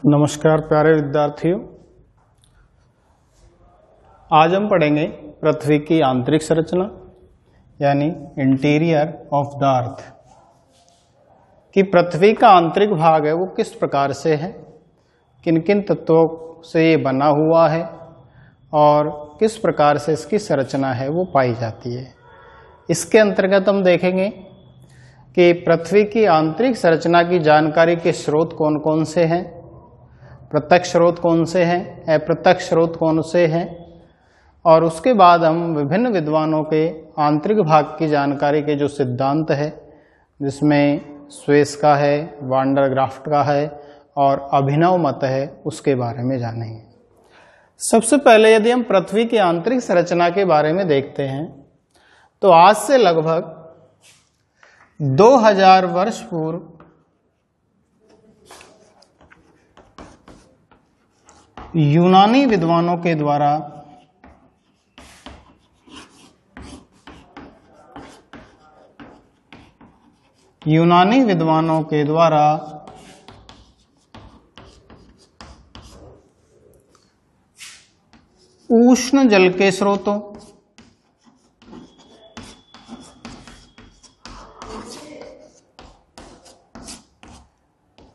नमस्कार प्यारे विद्यार्थियों, आज हम पढ़ेंगे पृथ्वी की आंतरिक संरचना यानी इंटीरियर ऑफ द अर्थ कि पृथ्वी का आंतरिक भाग है वो किस प्रकार से है, किन किन तत्वों से ये बना हुआ है और किस प्रकार से इसकी संरचना है वो पाई जाती है। इसके अंतर्गत हम देखेंगे कि पृथ्वी की आंतरिक संरचना की जानकारी के स्रोत कौन कौन से हैं, प्रत्यक्ष स्रोत कौन से हैं, अप्रत्यक्ष स्रोत कौन से हैं, और उसके बाद हम विभिन्न विद्वानों के आंतरिक भाग की जानकारी के जो सिद्धांत है, जिसमें स्वेस का है, वांडरग्राफ्ट का है और अभिनव मत है, उसके बारे में जानेंगे। सबसे पहले यदि हम पृथ्वी की आंतरिक संरचना के बारे में देखते हैं तो आज से लगभग 2000 वर्ष पूर्व यूनानी विद्वानों के द्वारा उष्ण जल के स्रोतों,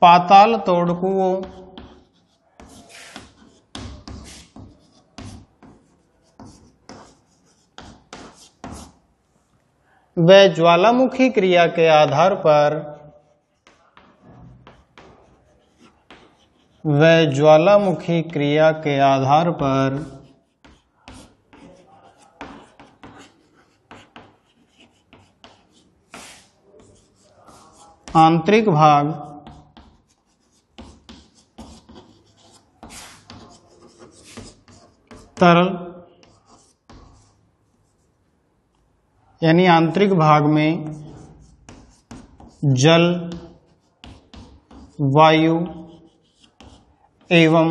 पाताल तोड़ कुओं, व ज्वालामुखी क्रिया के आधार पर आंतरिक भाग तरल यानी आंतरिक भाग में जल, वायु एवं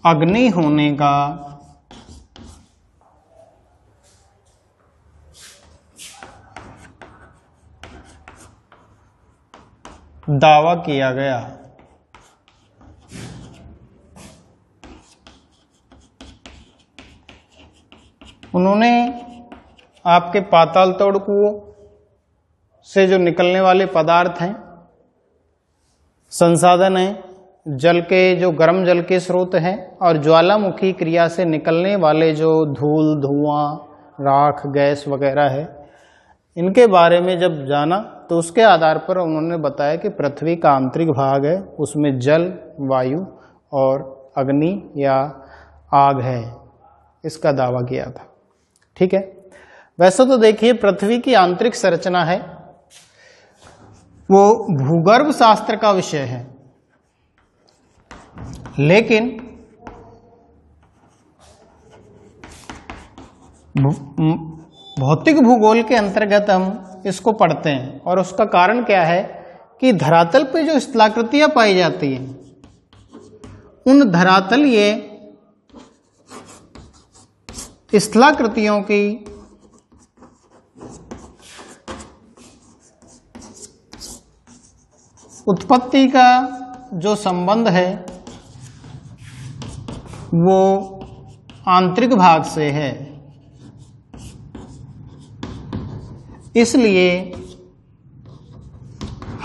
अग्नि होने का दावा किया गया। उन्होंने आपके पाताल तोड़ कुओं से जो निकलने वाले पदार्थ हैं, संसाधन हैं, जल के जो गर्म जल के स्रोत हैं और ज्वालामुखी क्रिया से निकलने वाले जो धूल, धुआं, राख, गैस वगैरह है, इनके बारे में जब जाना तो उसके आधार पर उन्होंने बताया कि पृथ्वी का आंतरिक भाग है, उसमें जल, वायु और अग्नि या आग है, इसका दावा किया था। ठीक है। वैसे तो देखिए पृथ्वी की आंतरिक संरचना है वो भूगर्भ शास्त्र का विषय है, लेकिन भौतिक भूगोल के अंतर्गत हम इसको पढ़ते हैं और उसका कारण क्या है कि धरातल पे जो स्थलाकृतियां पाई जाती हैं, उन धरातलीय स्थलाकृतियों की उत्पत्ति का जो संबंध है वो आंतरिक भाग से है। इसलिए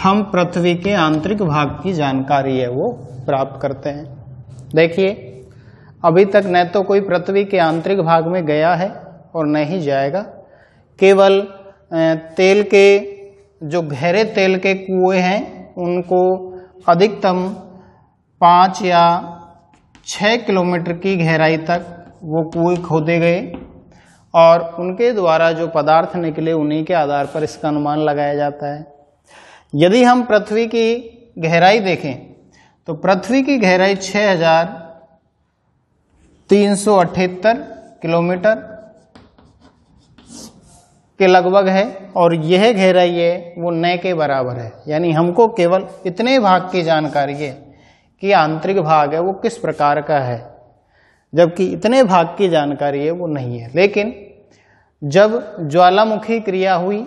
हम पृथ्वी के आंतरिक भाग की जानकारी है वो प्राप्त करते हैं। देखिए अभी तक न तो कोई पृथ्वी के आंतरिक भाग में गया है और न ही जाएगा। केवल तेल के जो गहरे तेल के कुएं हैं उनको अधिकतम 5 या 6 किलोमीटर की गहराई तक वो कुएं खोदे गए और उनके द्वारा जो पदार्थ निकले उन्हीं के आधार पर इसका अनुमान लगाया जाता है। यदि हम पृथ्वी की गहराई देखें तो पृथ्वी की गहराई 6378 किलोमीटर के लगभग है और यह गहराई है वो न के बराबर है। यानी हमको केवल इतने भाग की जानकारी है कि आंतरिक भाग है वो किस प्रकार का है, जबकि इतने भाग की जानकारी है वो नहीं है। लेकिन जब ज्वालामुखी क्रिया हुई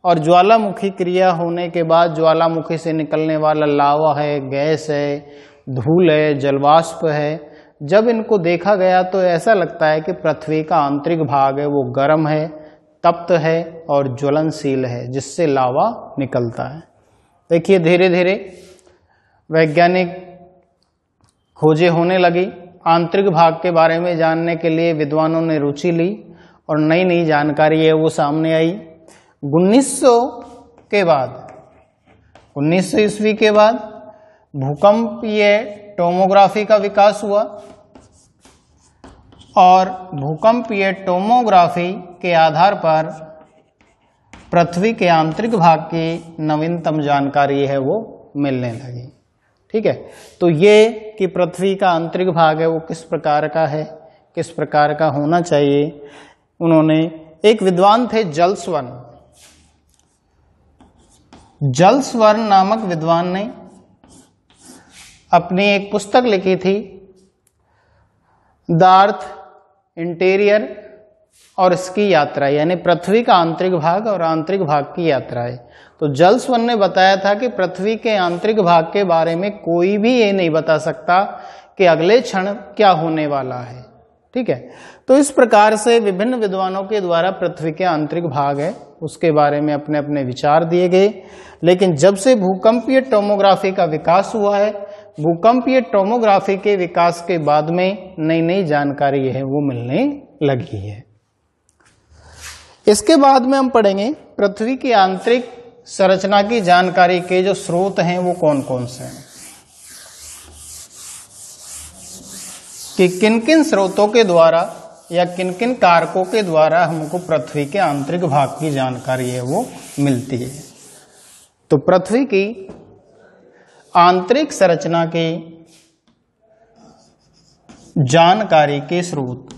और ज्वालामुखी क्रिया होने के बाद ज्वालामुखी से निकलने वाला लावा है, गैस है, धूल है, जलवाष्प है, जब इनको देखा गया तो ऐसा लगता है कि पृथ्वी का आंतरिक भाग है वो गर्म है, तप्त है और ज्वलनशील है, जिससे लावा निकलता है। देखिए धीरे धीरे वैज्ञानिक खोजें होने लगी, आंतरिक भाग के बारे में जानने के लिए विद्वानों ने रुचि ली और नई नई जानकारी है वो सामने आई। 1900 के बाद 1900 ईस्वी के बाद भूकंपीय टोमोग्राफी का विकास हुआ और भूकंपीय टोमोग्राफी के आधार पर पृथ्वी के आंतरिक भाग की नवीनतम जानकारी है वो मिलने लगी। ठीक है, तो ये कि पृथ्वी का आंतरिक भाग है वो किस प्रकार का है, किस प्रकार का होना चाहिए, उन्होंने एक विद्वान थे जल्सवर्न नामक विद्वान ने अपनी एक पुस्तक लिखी थी द अर्थ इंटीरियर और इसकी यात्रा, यानी पृथ्वी का आंतरिक भाग और आंतरिक भाग की यात्रा है। तो जल्सवर्न ने बताया था कि पृथ्वी के आंतरिक भाग के बारे में कोई भी ये नहीं बता सकता कि अगले क्षण क्या होने वाला है। ठीक है, तो इस प्रकार से विभिन्न विद्वानों के द्वारा पृथ्वी के आंतरिक भाग है उसके बारे में अपने अपने विचार दिए गए। लेकिन जब से भूकंपीय टोमोग्राफी का विकास हुआ है, भूकंपीय टोमोग्राफी के विकास के बाद में नई नई जानकारी है वो मिलने लगी है। इसके बाद में हम पढ़ेंगे पृथ्वी की आंतरिक संरचना की जानकारी के जो स्रोत हैं वो कौन कौन से हैं, कि किन किन स्रोतों के द्वारा या किन किन कारकों के द्वारा हमको पृथ्वी के आंतरिक भाग की जानकारी है वो मिलती है। तो पृथ्वी की आंतरिक संरचना की जानकारी के स्रोत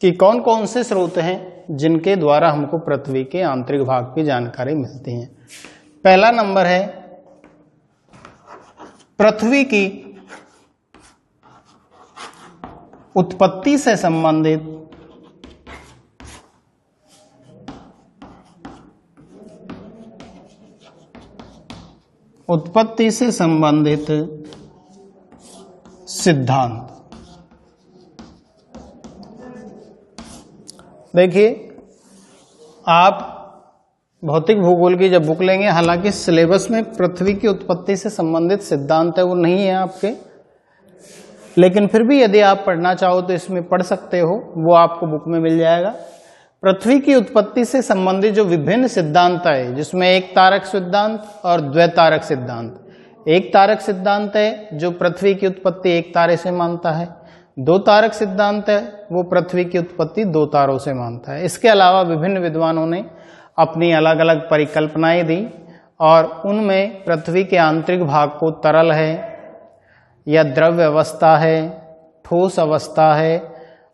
कि कौन कौन से स्रोत हैं जिनके द्वारा हमको पृथ्वी के आंतरिक भाग की जानकारी मिलती है। पहला नंबर है पृथ्वी की उत्पत्ति से संबंधित सिद्धांत। देखिए आप भौतिक भूगोल की जब बुक लेंगे, हालांकि सिलेबस में पृथ्वी की उत्पत्ति से संबंधित सिद्धांत है वो नहीं है आपके, लेकिन फिर भी यदि आप पढ़ना चाहो तो इसमें पढ़ सकते हो, वो आपको बुक में मिल जाएगा। पृथ्वी की उत्पत्ति से संबंधित जो विभिन्न सिद्धांत है, जिसमें एक तारक सिद्धांत और द्वैतारक सिद्धांत। एक तारक सिद्धांत है जो पृथ्वी की उत्पत्ति एक तारे से मानता है, दो तारक सिद्धांत है वो पृथ्वी की उत्पत्ति दो तारों से मानता है। इसके अलावा विभिन्न विद्वानों ने अपनी अलग अलग परिकल्पनाएं दी और उनमें पृथ्वी के आंतरिक भाग को तरल है या द्रव्य अवस्था है, ठोस अवस्था है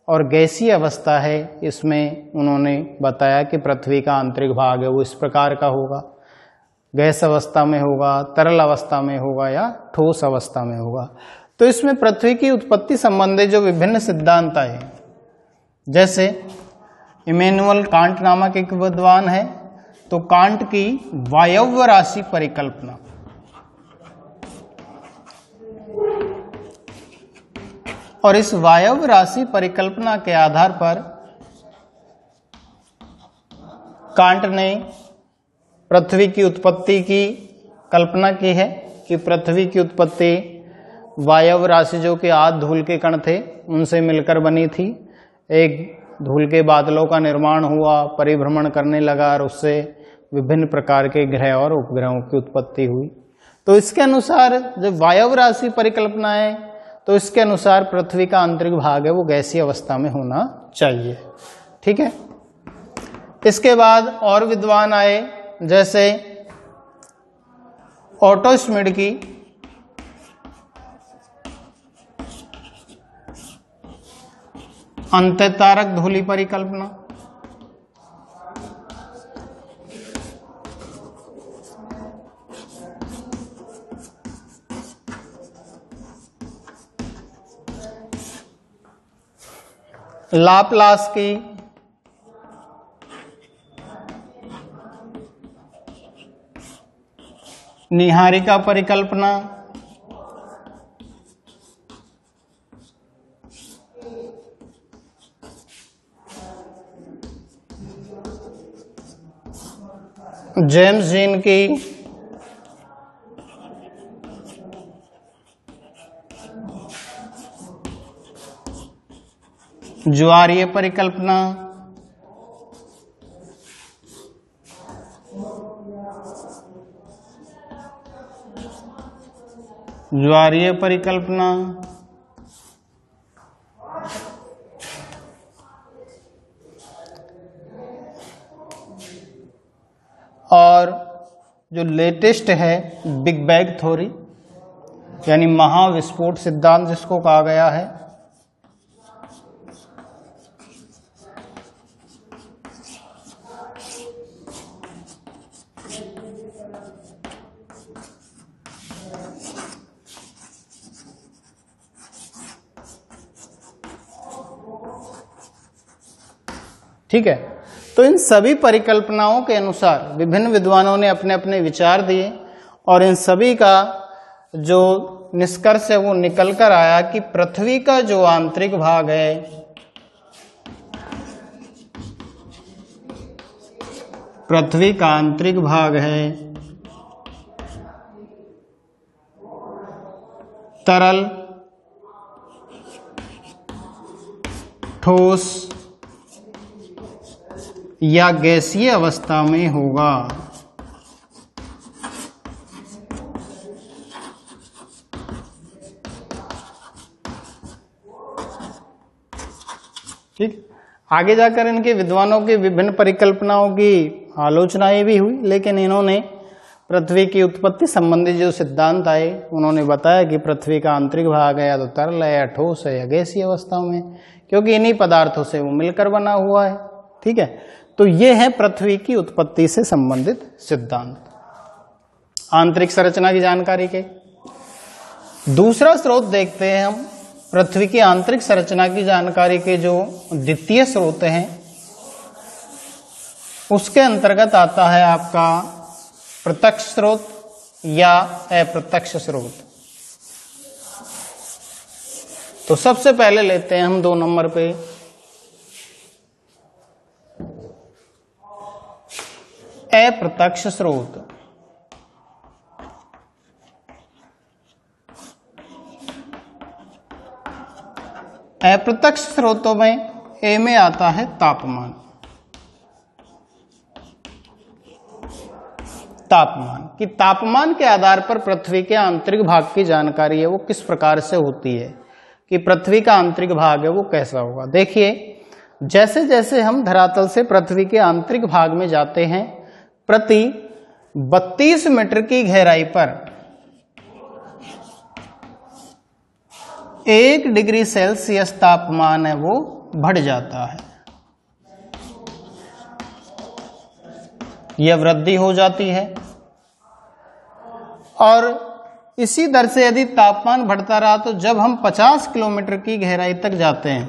और गैसीय अवस्था है, इसमें उन्होंने बताया कि पृथ्वी का आंतरिक भाग है वो इस प्रकार का होगा, गैस अवस्था में होगा, तरल अवस्था में होगा या ठोस अवस्था में होगा। तो इसमें पृथ्वी की उत्पत्ति संबंधी जो विभिन्न सिद्धांत आए, जैसे इमैनुअल कांट नामक एक विद्वान है, तो कांट की वायव्य राशि परिकल्पना, और इस वायव्य राशि परिकल्पना के आधार पर कांट ने पृथ्वी की उत्पत्ति की कल्पना की है कि पृथ्वी की उत्पत्ति वायव्य राशि जो कि आध धूल के कण थे उनसे मिलकर बनी थी। एक धूल के बादलों का निर्माण हुआ, परिभ्रमण करने लगा और उससे विभिन्न प्रकार के ग्रह और उपग्रहों की उत्पत्ति हुई। तो इसके अनुसार जब वायव्य राशि परिकल्पना है तो इसके अनुसार पृथ्वी का आंतरिक भाग है वो गैसीय अवस्था में होना चाहिए। ठीक है, इसके बाद और विद्वान आए, जैसे ओटो श्मिड की अंतःतारक धूलि परिकल्पना, लाप्लास की निहारिका परिकल्पना, जेम्स जीन की ज्वारीय परिकल्पना, ज्वारीय परिकल्पना, और जो लेटेस्ट है बिग बैंग थ्योरी यानी महाविस्फोट सिद्धांत जिसको कहा गया है, ठीक है। तो इन सभी परिकल्पनाओं के अनुसार विभिन्न विद्वानों ने अपने अपने विचार दिए और इन सभी का जो निष्कर्ष है वो निकल कर आया कि पृथ्वी का जो आंतरिक भाग है पृथ्वी का आंतरिक भाग है तरल, ठोस या गैसीय अवस्था में होगा। ठीक, आगे जाकर इनके विद्वानों की विभिन्न परिकल्पनाओं की आलोचनाएं भी हुई, लेकिन इन्होंने पृथ्वी की उत्पत्ति संबंधी जो सिद्धांत आए उन्होंने बताया कि पृथ्वी का आंतरिक भाग है या तो तरल है या ठोस है या गैसीय अवस्था में, क्योंकि इन्हीं पदार्थों से वो मिलकर बना हुआ है। ठीक है, तो ये है पृथ्वी की उत्पत्ति से संबंधित सिद्धांत। आंतरिक संरचना की जानकारी के दूसरा स्रोत देखते हैं हम। पृथ्वी की आंतरिक संरचना की जानकारी के जो द्वितीय स्रोत हैं उसके अंतर्गत आता है आपका प्रत्यक्ष स्रोत या अप्रत्यक्ष स्रोत। तो सबसे पहले लेते हैं हम 2 नंबर पे अप्रत्यक्ष स्रोत। अप्रत्यक्ष स्रोतों में ए में आता है तापमान। तापमान कि तापमान के आधार पर पृथ्वी के आंतरिक भाग की जानकारी है वो किस प्रकार से होती है, कि पृथ्वी का आंतरिक भाग है वो कैसा होगा। देखिए, जैसे जैसे हम धरातल से पृथ्वी के आंतरिक भाग में जाते हैं, प्रति 32 मीटर की गहराई पर 1 डिग्री सेल्सियस तापमान है वो बढ़ जाता है, यह वृद्धि हो जाती है। और इसी दर से यदि तापमान बढ़ता रहा तो जब हम 50 किलोमीटर की गहराई तक जाते हैं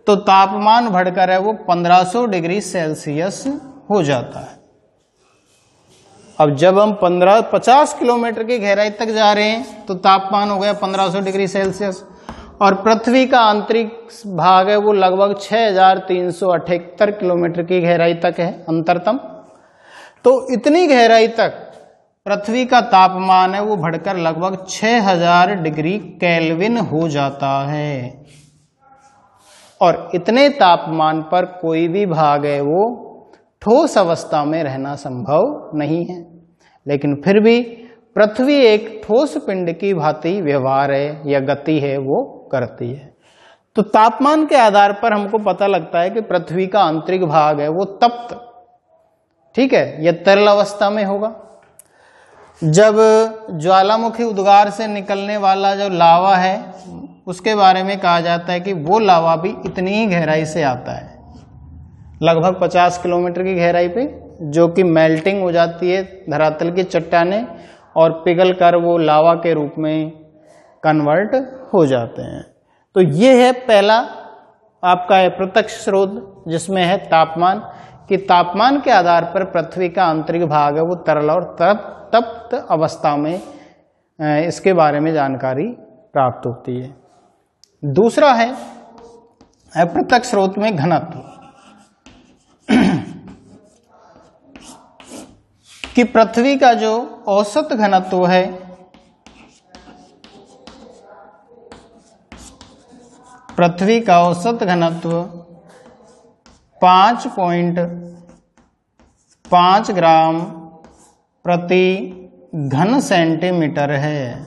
तो तापमान बढ़कर है वो 1500 डिग्री सेल्सियस हो जाता है। अब जब हम 50 किलोमीटर की गहराई तक जा रहे हैं तो तापमान हो गया 1500 डिग्री सेल्सियस, और पृथ्वी का आंतरिक भाग है वो लगभग 6378 किलोमीटर की गहराई तक है अंतरतम। तो इतनी गहराई तक पृथ्वी का तापमान है वो बढ़कर लगभग 6000 डिग्री केल्विन हो जाता है, और इतने तापमान पर कोई भी भाग है वो ठोस अवस्था में रहना संभव नहीं है। लेकिन फिर भी पृथ्वी एक ठोस पिंड की भांति व्यवहार है या गति है वो करती है। तो तापमान के आधार पर हमको पता लगता है कि पृथ्वी का आंतरिक भाग है वो तप्त, ठीक है, यह तरल अवस्था में होगा। जब ज्वालामुखी उद्गार से निकलने वाला जो लावा है उसके बारे में कहा जाता है कि वो लावा भी इतनी ही गहराई से आता है, लगभग 50 किलोमीटर की गहराई पे, जो कि मेल्टिंग हो जाती है धरातल की चट्टानें और पिघल कर वो लावा के रूप में कन्वर्ट हो जाते हैं। तो ये है पहला आपका अप्रत्यक्ष स्रोत, जिसमें है तापमान, कि तापमान के आधार पर पृथ्वी का आंतरिक भाग है वो तरल और तप्त अवस्था में इसके बारे में जानकारी प्राप्त होती है। दूसरा है अप्रत्यक्ष स्रोत में घनत्व, कि पृथ्वी का जो औसत घनत्व है पृथ्वी का औसत घनत्व 5.5 ग्राम प्रति घन सेंटीमीटर है।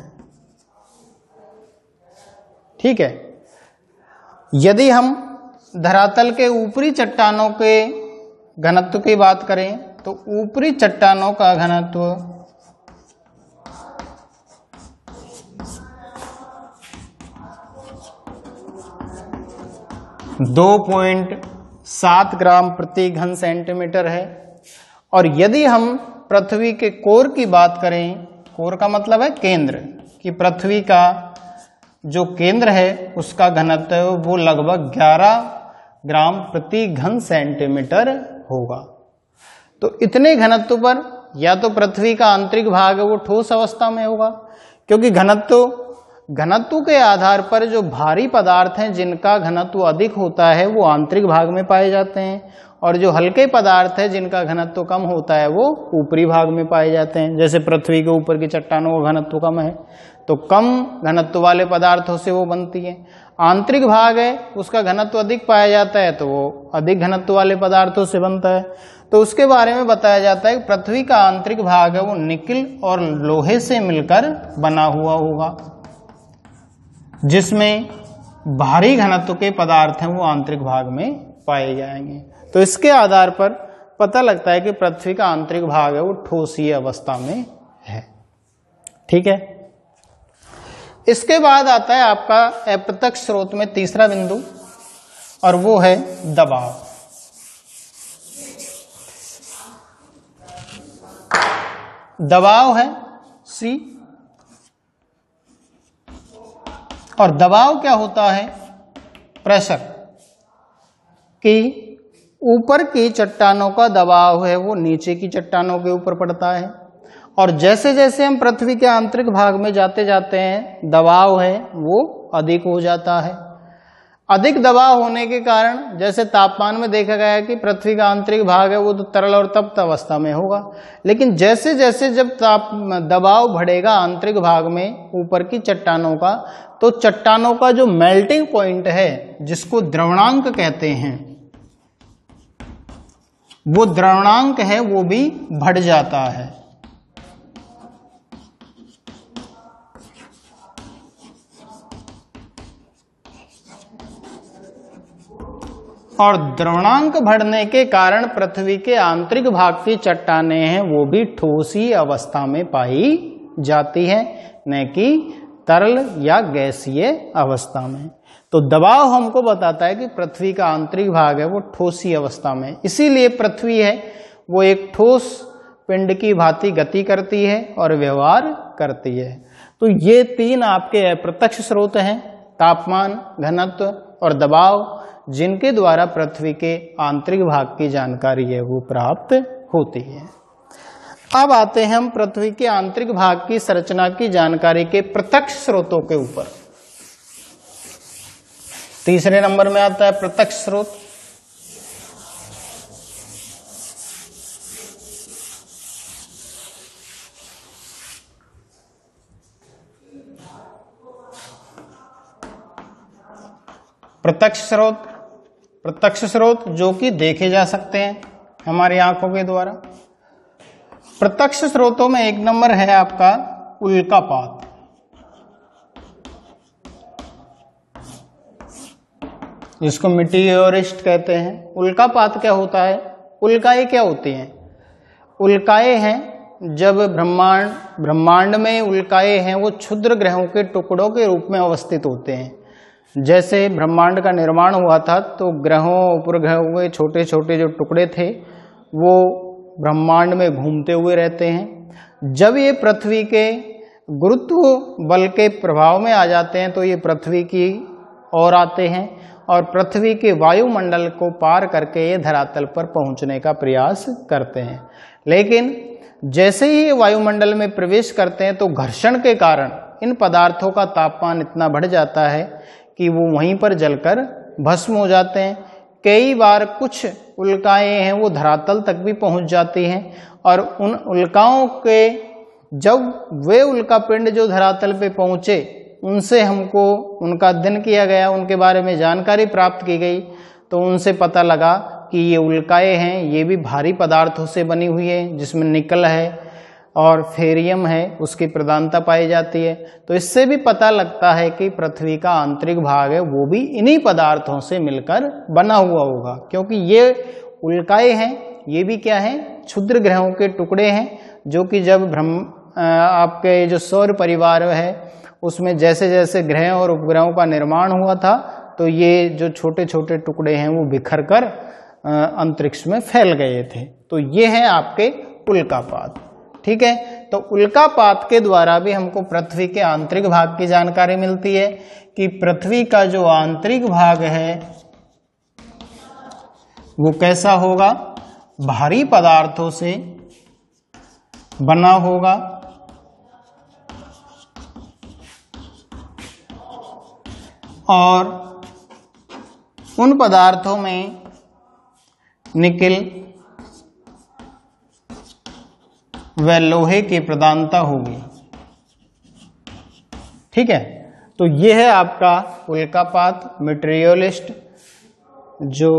ठीक है। यदि हम धरातल के ऊपरी चट्टानों के घनत्व की बात करें तो ऊपरी चट्टानों का घनत्व 2.7 ग्राम प्रति घन सेंटीमीटर है। और यदि हम पृथ्वी के कोर की बात करें, कोर का मतलब है केंद्र, कि पृथ्वी का जो केंद्र है उसका घनत्व वो लगभग 11 ग्राम प्रति घन सेंटीमीटर होगा। तो इतने घनत्व पर या तो पृथ्वी का आंतरिक भाग है वो ठोस अवस्था में होगा, क्योंकि घनत्व के आधार पर जो भारी पदार्थ हैं जिनका घनत्व अधिक होता है वो आंतरिक भाग में पाए जाते हैं, और जो हल्के पदार्थ है जिनका घनत्व कम होता है वो ऊपरी भाग में पाए जाते हैं। जैसे पृथ्वी के ऊपर की चट्टानों का घनत्व कम है तो कम घनत्व वाले पदार्थों से वो बनती है। आंतरिक भाग है उसका घनत्व अधिक पाया जाता है तो वो अधिक घनत्व वाले पदार्थों से बनता है। तो उसके बारे में बताया जाता है कि पृथ्वी का आंतरिक भाग है वो निकिल और लोहे से मिलकर बना हुआ होगा, जिसमें भारी घनत्व के पदार्थ हैं वो आंतरिक भाग में पाए जाएंगे। तो इसके आधार पर पता लगता है कि पृथ्वी का आंतरिक भाग है वो ठोसीय अवस्था में है। ठीक है। इसके बाद आता है आपका अप्रत्यक्ष स्रोत में तीसरा बिंदु, और वो है दबाव। दबाव है C, और दबाव क्या होता है? प्रेशर, कि ऊपर की चट्टानों का दबाव है वो नीचे की चट्टानों के ऊपर पड़ता है, और जैसे जैसे हम पृथ्वी के आंतरिक भाग में जाते जाते हैं दबाव है वो अधिक हो जाता है। अधिक दबाव होने के कारण जैसे तापमान में देखा गया है कि पृथ्वी का आंतरिक भाग है वो तो तरल और तप्त अवस्था में होगा, लेकिन जैसे जैसे जब दबाव बढ़ेगा आंतरिक भाग में ऊपर की चट्टानों का, तो चट्टानों का जो मेल्टिंग पॉइंट है जिसको द्रवणांक कहते हैं, वो द्रवणांक है वो भी बढ़ जाता है। और द्रवणांक बढ़ने के कारण पृथ्वी के आंतरिक भाग की चट्टानें हैं वो भी ठोसी अवस्था में पाई जाती है, न कि तरल या गैसीय अवस्था में। तो दबाव हमको बताता है कि पृथ्वी का आंतरिक भाग है वो ठोसी अवस्था में, इसीलिए पृथ्वी है वो एक ठोस पिंड की भांति गति करती है और व्यवहार करती है। तो ये तीन आपके अप्रत्यक्ष स्रोत हैं, तापमान, घनत्व और दबाव, जिनके द्वारा पृथ्वी के आंतरिक भाग की जानकारी है वो प्राप्त होती है। अब आते हैं हम पृथ्वी के आंतरिक भाग की संरचना की जानकारी के प्रत्यक्ष स्रोतों के ऊपर। तीसरे नंबर में आता है प्रत्यक्ष स्रोत। प्रत्यक्ष स्रोत जो कि देखे जा सकते हैं हमारी आंखों के द्वारा। प्रत्यक्ष स्रोतों में एक नंबर है आपका उल्कापात। जिसको मीटियोरिस्ट कहते हैं। उल्कापात क्या होता है? उल्काएं क्या होती हैं? उल्काएं हैं जब ब्रह्मांड में उल्काएं हैं वो क्षुद्र ग्रहों के टुकड़ों के रूप में अवस्थित होते हैं। जैसे ब्रह्मांड का निर्माण हुआ था तो ग्रहों उपग्रहों के छोटे छोटे जो टुकड़े थे वो ब्रह्मांड में घूमते हुए रहते हैं। जब ये पृथ्वी के गुरुत्व बल के प्रभाव में आ जाते हैं तो ये पृथ्वी की और आते हैं और पृथ्वी के वायुमंडल को पार करके ये धरातल पर पहुंचने का प्रयास करते हैं। लेकिन जैसे ही ये वायुमंडल में प्रवेश करते हैं तो घर्षण के कारण इन पदार्थों का तापमान इतना बढ़ जाता है कि वो वहीं पर जलकर भस्म हो जाते हैं। कई बार कुछ उल्काएं हैं वो धरातल तक भी पहुंच जाती हैं और उन उल्काओं के जब वे उल्का पिंड जो धरातल पे पहुंचे उनसे हमको उनका अध्ययन किया गया, उनके बारे में जानकारी प्राप्त की गई, तो उनसे पता लगा कि ये उल्काएं हैं ये भी भारी पदार्थों से बनी हुई है जिसमें निकल है और फेरियम है उसकी प्रधानता पाई जाती है। तो इससे भी पता लगता है कि पृथ्वी का आंतरिक भाग है वो भी इन्हीं पदार्थों से मिलकर बना हुआ होगा, क्योंकि ये उल्काएं हैं ये भी क्या है, क्षुद्र ग्रहों के टुकड़े हैं जो कि जब आपके जो सौर परिवार है उसमें जैसे जैसे ग्रह और उपग्रहों का निर्माण हुआ था तो ये जो छोटे छोटे टुकड़े हैं वो बिखर कर अंतरिक्ष में फैल गए थे। तो ये है आपके उल्कापात। ठीक है, तो उल्कापात के द्वारा भी हमको पृथ्वी के आंतरिक भाग की जानकारी मिलती है कि पृथ्वी का जो आंतरिक भाग है वो कैसा होगा, भारी पदार्थों से बना होगा और उन पदार्थों में निकेल व लोहे की प्रधानता होगी। ठीक है, तो यह है आपका उल्कापात मेटेरियलिस्ट जो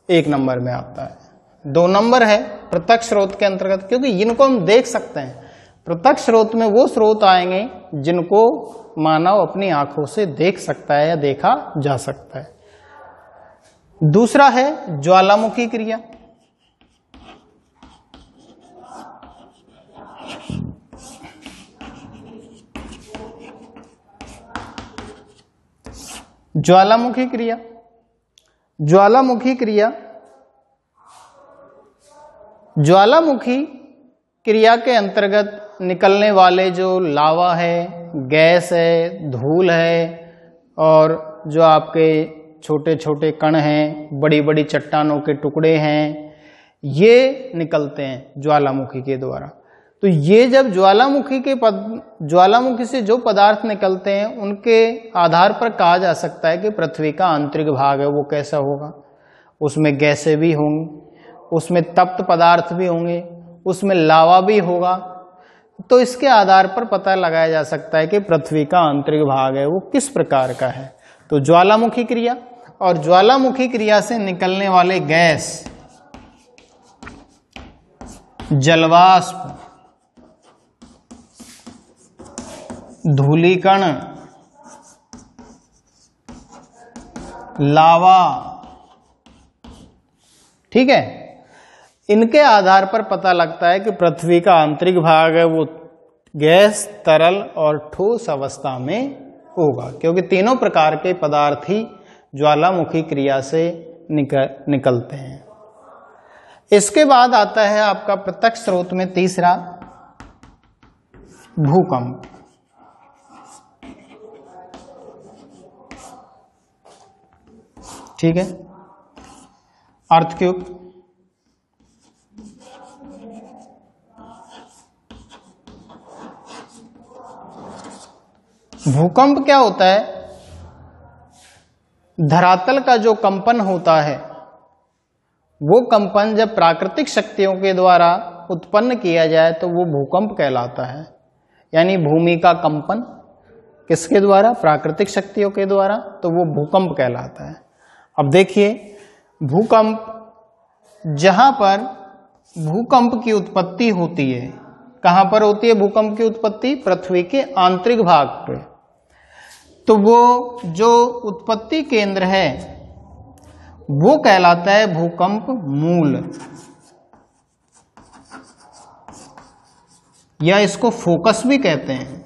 1 नंबर में आता है। 2 नंबर है प्रत्यक्ष स्रोत के अंतर्गत, क्योंकि इनको हम देख सकते हैं। प्रत्यक्ष स्रोत में वो स्रोत आएंगे जिनको मानव अपनी आंखों से देख सकता है या देखा जा सकता है। दूसरा है ज्वालामुखी क्रिया। ज्वालामुखी क्रिया, ज्वालामुखी क्रिया, ज्वालामुखी क्रिया के अंतर्गत निकलने वाले जो लावा है, गैस है, धूल है और जो आपके छोटे छोटे कण हैं, बड़ी बड़ी चट्टानों के टुकड़े हैं, ये निकलते हैं ज्वालामुखी के द्वारा। तो ये जब ज्वालामुखी से जो पदार्थ निकलते हैं उनके आधार पर कहा जा सकता है कि पृथ्वी का आंतरिक भाग है वो कैसा होगा। उसमें गैसें भी होंगी, उसमें तप्त पदार्थ भी होंगे, उसमें लावा भी होगा। तो इसके आधार पर पता लगाया जा सकता है कि पृथ्वी का आंतरिक भाग है वो किस प्रकार का है। तो ज्वालामुखी क्रिया और ज्वालामुखी क्रिया से निकलने वाले गैस, जलवाष्प, धूलिकण, लावा, ठीक है, इनके आधार पर पता लगता है कि पृथ्वी का आंतरिक भाग है वो गैस, तरल और ठोस अवस्था में होगा, क्योंकि तीनों प्रकार के पदार्थ ही ज्वालामुखी क्रिया से निकलते हैं। इसके बाद आता है आपका प्रत्यक्ष स्रोत में तीसरा भूकंप। ठीक है, अर्थक्वेक। भूकंप क्या होता है, धरातल का जो कंपन होता है वो कंपन जब प्राकृतिक शक्तियों के द्वारा उत्पन्न किया जाए तो वो भूकंप कहलाता है। यानी भूमि का कंपन किसके द्वारा, प्राकृतिक शक्तियों के द्वारा, तो वो भूकंप कहलाता है। अब देखिए, भूकंप, जहां पर भूकंप की उत्पत्ति होती है, कहां पर होती है भूकंप की उत्पत्ति, पृथ्वी के आंतरिक भाग पे, तो वो जो उत्पत्ति केंद्र है वो कहलाता है भूकंप मूल, या इसको फोकस भी कहते हैं।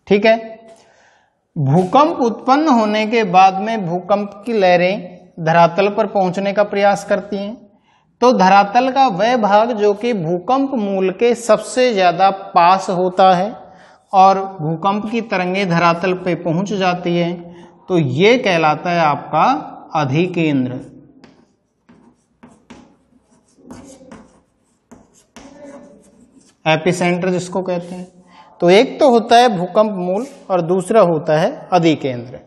ठीक है, भूकंप उत्पन्न होने के बाद में भूकंप की लहरें धरातल पर पहुंचने का प्रयास करती हैं। तो धरातल का वह भाग जो कि भूकंप मूल के सबसे ज्यादा पास होता है और भूकंप की तरंगें धरातल पे पहुंच जाती है तो ये कहलाता है आपका अधिकेंद्र। एपिसेंटर जिसको कहते हैं। तो एक तो होता है भूकंप मूल और दूसरा होता है अधिकेंद्र।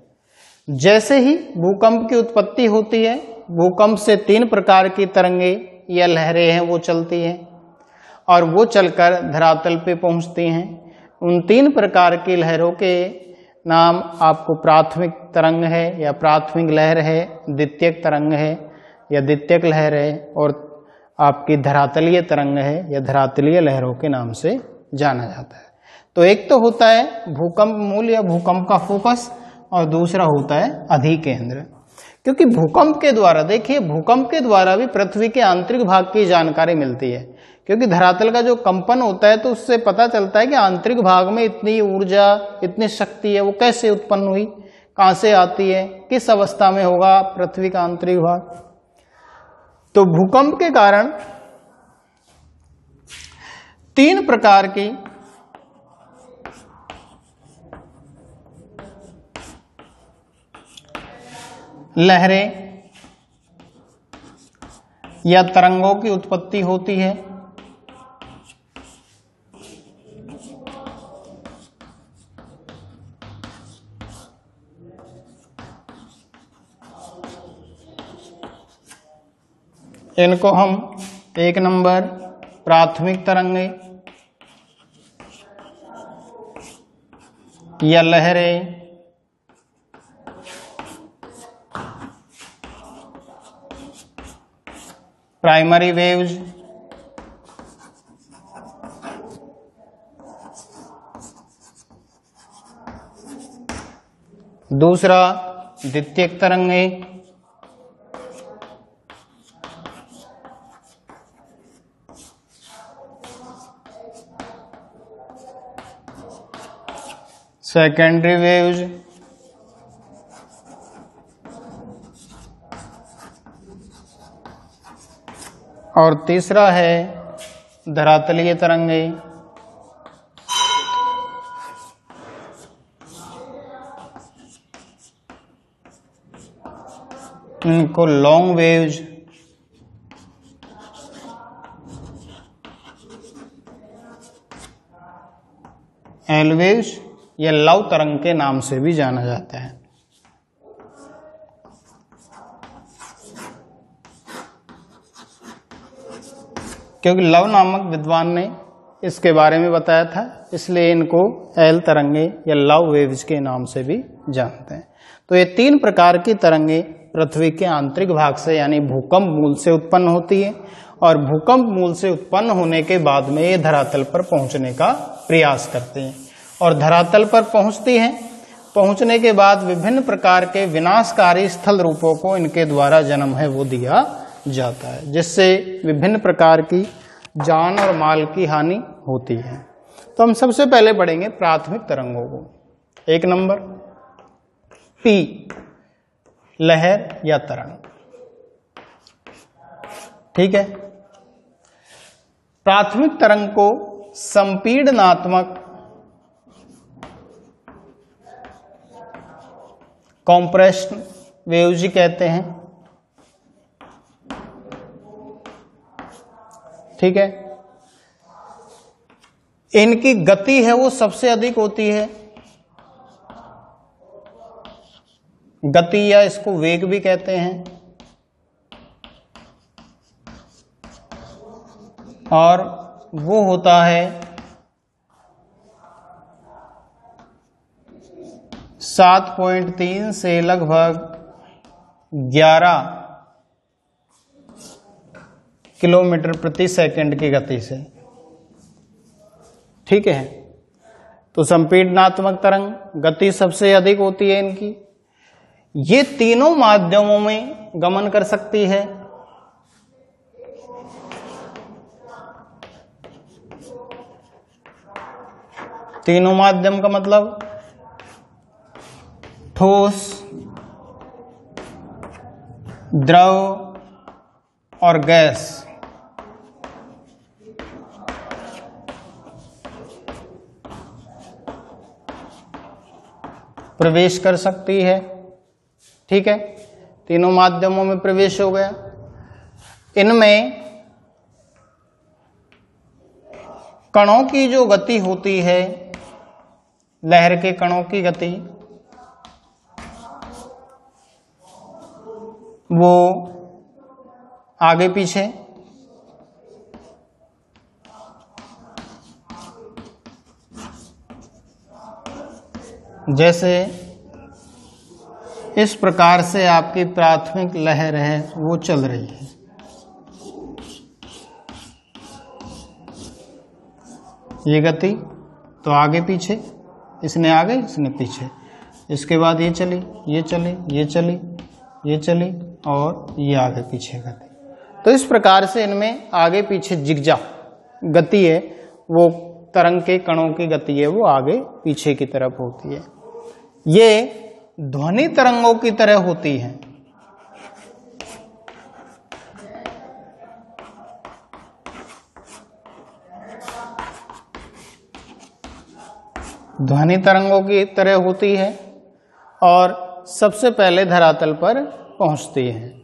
जैसे ही भूकंप की उत्पत्ति होती है, भूकंप से 3 प्रकार की तरंगें या लहरें हैं वो चलती हैं और वो चलकर धरातल पे पहुंचती हैं। उन 3 प्रकार की लहरों के नाम आपको प्राथमिक तरंग है या प्राथमिक लहर है, द्वितीयक तरंग है या द्वितीयक लहर है, और आपकी धरातलीय तरंग है या धरातलीय लहरों के नाम से जाना जाता है। तो एक तो होता है भूकंप मूल या भूकंप का फोकस और दूसरा होता है अधिकेंद्र। क्योंकि भूकंप के द्वारा, देखिए भूकंप के द्वारा भी पृथ्वी के आंतरिक भाग की जानकारी मिलती है, क्योंकि धरातल का जो कंपन होता है तो उससे पता चलता है कि आंतरिक भाग में इतनी ऊर्जा, इतनी शक्ति है, वो कैसे उत्पन्न हुई, कहाँ से आती है, किस अवस्था में होगा पृथ्वी का आंतरिक भाग। तो भूकंप के कारण 3 प्रकार की लहरें या तरंगों की उत्पत्ति होती है। इनको हम 1 नंबर प्राथमिक तरंगें या लहरें, प्राइमरी वेव्स, दूसरा द्वितीयक तरंगें, सेकेंडरी वेव्स, और तीसरा है धरातलीय तरंगें। इनको लॉन्ग वेव्स, एल वेव्स या लव तरंग के नाम से भी जाना जाता है। क्योंकि लव नामक विद्वान ने इसके बारे में बताया था, इसलिए इनको एल तरंगे या लव वेव्स के नाम से भी जानते हैं। तो ये 3 प्रकार की तरंगे पृथ्वी के आंतरिक भाग से यानी भूकंप मूल से उत्पन्न होती है और भूकंप मूल से उत्पन्न होने के बाद में ये धरातल पर पहुंचने का प्रयास करते हैं और धरातल पर पहुंचती हैं। पहुंचने के बाद विभिन्न प्रकार के विनाशकारी स्थल रूपों को इनके द्वारा जन्म है वो दिया जाता है, जिससे विभिन्न प्रकार की जान और माल की हानि होती है। तो हम सबसे पहले पढ़ेंगे प्राथमिक तरंगों को। 1 नंबर पी, लहर या तरंग। ठीक है। प्राथमिक तरंग को संपीड़नात्मक, कॉम्प्रेशन वेव्स कहते हैं। ठीक है। इनकी गति है वो सबसे अधिक होती है, गति या इसको वेग भी कहते हैं, और वो होता है 7.3 से लगभग 11 किलोमीटर प्रति सेकंड की गति से। ठीक है। तो संपीड़नात्मक तरंग गति सबसे अधिक होती है इनकी। ये तीनों माध्यमों में गमन कर सकती है। तीनों माध्यम का मतलब ठोस, द्रव और गैस। प्रवेश कर सकती है। ठीक है, तीनों माध्यमों में प्रवेश हो गया। इनमें कणों की जो गति होती है, लहर के कणों की गति, वो आगे पीछे जैसे इस प्रकार से आपकी प्राथमिक लहर है वो चल रही है। ये गति तो आगे पीछे, इसने आगे इसने पीछे, इसके बाद ये चली, ये चली, ये चली, ये चली और ये आगे पीछे गति। तो इस प्रकार से इनमें आगे पीछे जिगजा गति है, वो तरंग के कणों की गति है, वो आगे पीछे की तरफ होती है। ये ध्वनि तरंगों की तरह होती है। ध्वनि तरंगों की तरह होती है और सबसे पहले धरातल पर पहुंचती है।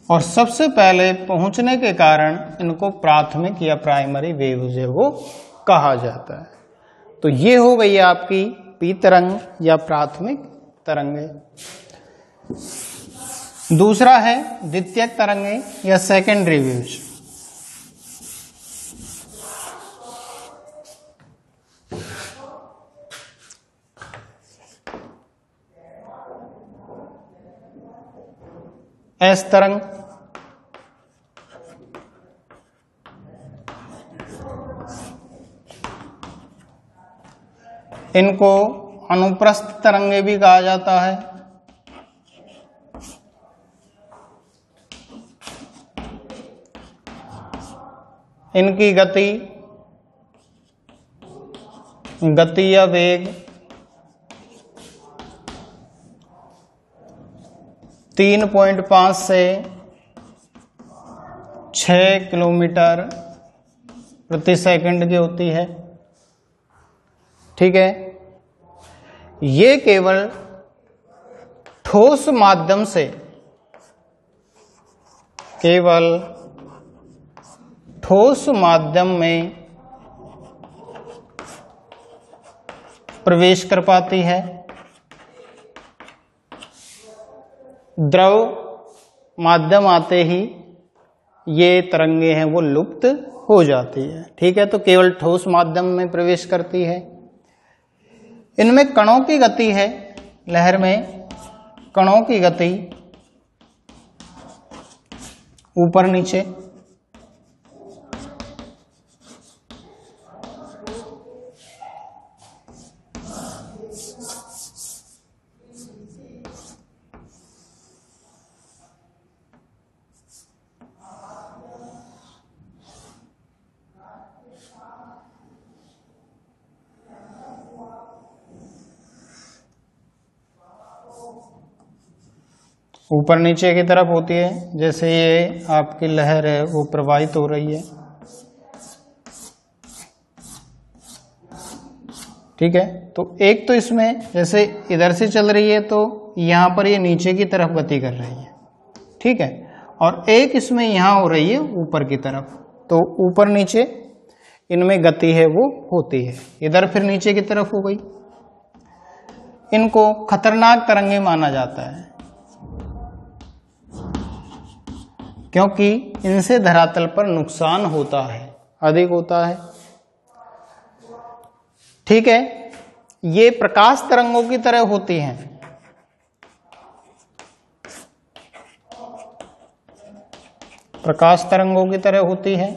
और सबसे पहले पहुंचने के कारण इनको प्राथमिक या प्राइमरी वेव्स है वो कहा जाता है। तो ये हो गई आपकी पी तरंग या प्राथमिक तरंगे। दूसरा है द्वितीयक तरंगे या सेकेंडरी वेव्स। एस तरंग, इनको अनुप्रस्थ तरंगे भी कहा जाता है। इनकी गति या वेग 3.5 से 6 किलोमीटर प्रति सेकंड की होती है। ठीक है, ये केवल ठोस माध्यम से, केवल ठोस माध्यम में प्रवेश कर पाती है। द्रव माध्यम आते ही ये तरंगे हैं वो लुप्त हो जाती है। ठीक है, तो केवल ठोस माध्यम में प्रवेश करती है। इनमें कणों की गति है, लहर में कणों की गति ऊपर नीचे, ऊपर नीचे की तरफ होती है। जैसे ये आपकी लहर है वो प्रवाहित हो रही है। ठीक है, तो एक तो इसमें जैसे इधर से चल रही है तो यहाँ पर ये नीचे की तरफ गति कर रही है। ठीक है, और एक इसमें यहाँ हो रही है ऊपर की तरफ। तो ऊपर नीचे इनमें गति है वो होती है। इधर फिर नीचे की तरफ हो गई। इनको खतरनाक तरंगे माना जाता है क्योंकि इनसे धरातल पर नुकसान होता है, अधिक होता है। ठीक है, ये प्रकाश तरंगों की तरह होती हैं। प्रकाश तरंगों की तरह होती है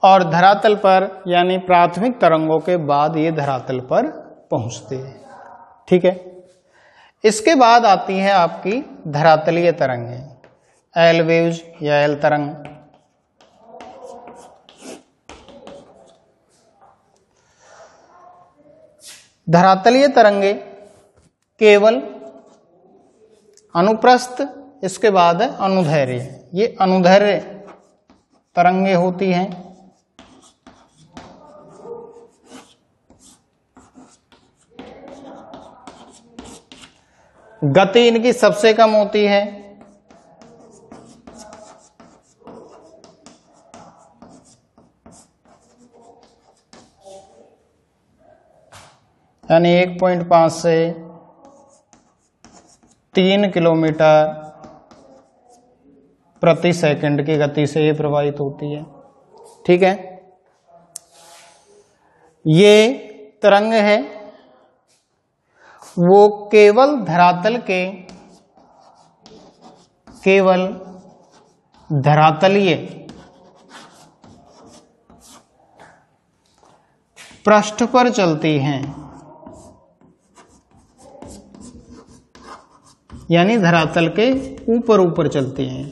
और धरातल पर यानी प्राथमिक तरंगों के बाद ये धरातल पर पहुंचते हैं। ठीक है, इसके बाद आती है आपकी धरातलीय तरंगें, एल वेव्स या एल तरंग। धरातलीय तरंगे केवल, अनुप्रस्थ, इसके बाद है अनुदैर्घ्य। ये अनुदैर्घ्य तरंगे होती हैं। गति इनकी सबसे कम होती है। यानी 1.5 से 3 किलोमीटर प्रति सेकंड की गति से ये प्रवाहित होती है। ठीक है, ये तरंग है वो केवल धरातल के, केवल धरातलीय पृष्ठ पर चलती हैं, यानी धरातल के ऊपर ऊपर चलती हैं।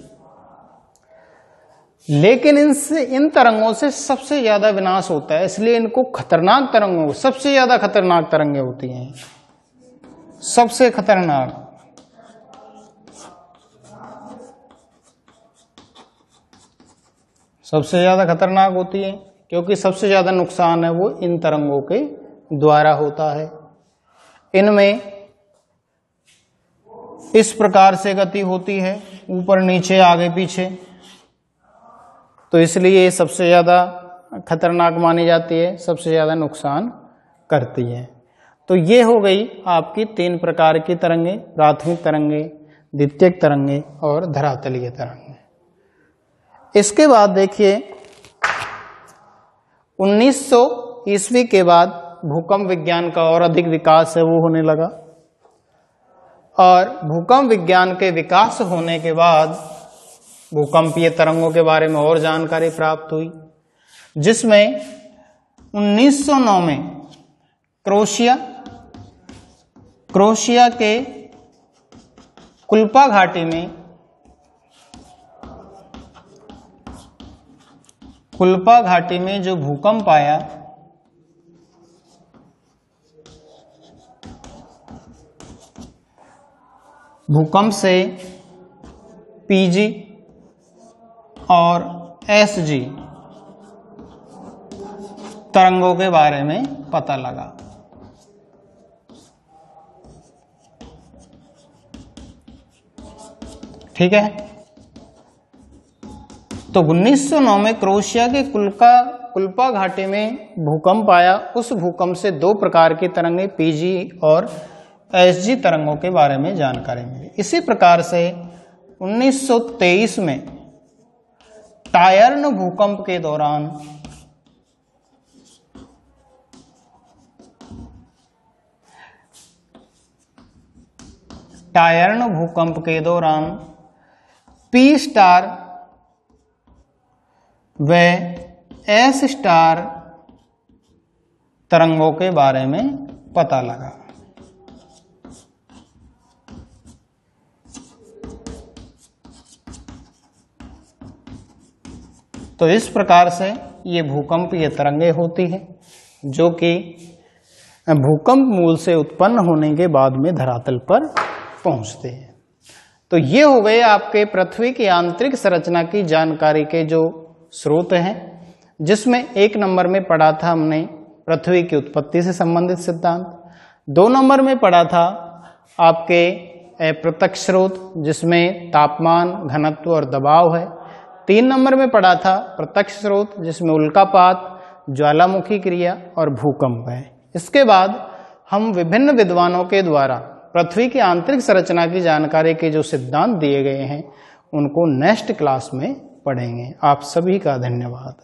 लेकिन इन तरंगों से सबसे ज्यादा विनाश होता है, इसलिए इनको खतरनाक तरंगों, सबसे ज्यादा खतरनाक तरंगें होती हैं। सबसे खतरनाक, सबसे ज्यादा खतरनाक होती है, क्योंकि सबसे ज्यादा नुकसान है वो इन तरंगों के द्वारा होता है। इनमें इस प्रकार से गति होती है, ऊपर नीचे आगे पीछे, तो इसलिए सबसे ज्यादा खतरनाक मानी जाती है, सबसे ज्यादा नुकसान करती है। तो ये हो गई आपकी 3 प्रकार की तरंगे, प्राथमिक तरंगे, द्वितीयक तरंगे और धरातलीय तरंगे। इसके बाद देखिए 1900 ईस्वी के बाद भूकंप विज्ञान का और अधिक विकास है वो होने लगा, और भूकंप विज्ञान के विकास होने के बाद भूकंपीय तरंगों के बारे में और जानकारी प्राप्त हुई, जिसमें 1909 में क्रोएशिया के कुल्पा घाटी में जो भूकंप आया, भूकंप से पीजी और एसजी तरंगों के बारे में पता लगा। ठीक है, तो 1909 में क्रोएशिया के कुल्पा घाटी में भूकंप आया। उस भूकंप से 2 प्रकार की तरंगें, पीजी और एसजी तरंगों के बारे में जानकारी मिली। इसी प्रकार से 1923 में टायर्न भूकंप के दौरान पी स्टार व एस स्टार तरंगों के बारे में पता लगा। तो इस प्रकार से ये भूकंपीय तरंगें होती हैं, जो कि भूकंप मूल से उत्पन्न होने के बाद में धरातल पर पहुंचते हैं। तो ये हो गए आपके पृथ्वी की आंतरिक संरचना की जानकारी के जो स्रोत हैं, जिसमें 1 नंबर में पढ़ा था हमने पृथ्वी की उत्पत्ति से संबंधित सिद्धांत, 2 नंबर में पढ़ा था आपके प्रत्यक्ष स्रोत, जिसमें तापमान, घनत्व और दबाव है, 3 नंबर में पढ़ा था प्रत्यक्ष स्रोत, जिसमें उल्कापात, ज्वालामुखी क्रिया और भूकंप है। इसके बाद हम विभिन्न विद्वानों के द्वारा पृथ्वी की आंतरिक संरचना की जानकारी के जो सिद्धांत दिए गए हैं उनको नेक्स्ट क्लास में पढ़ेंगे। आप सभी का धन्यवाद।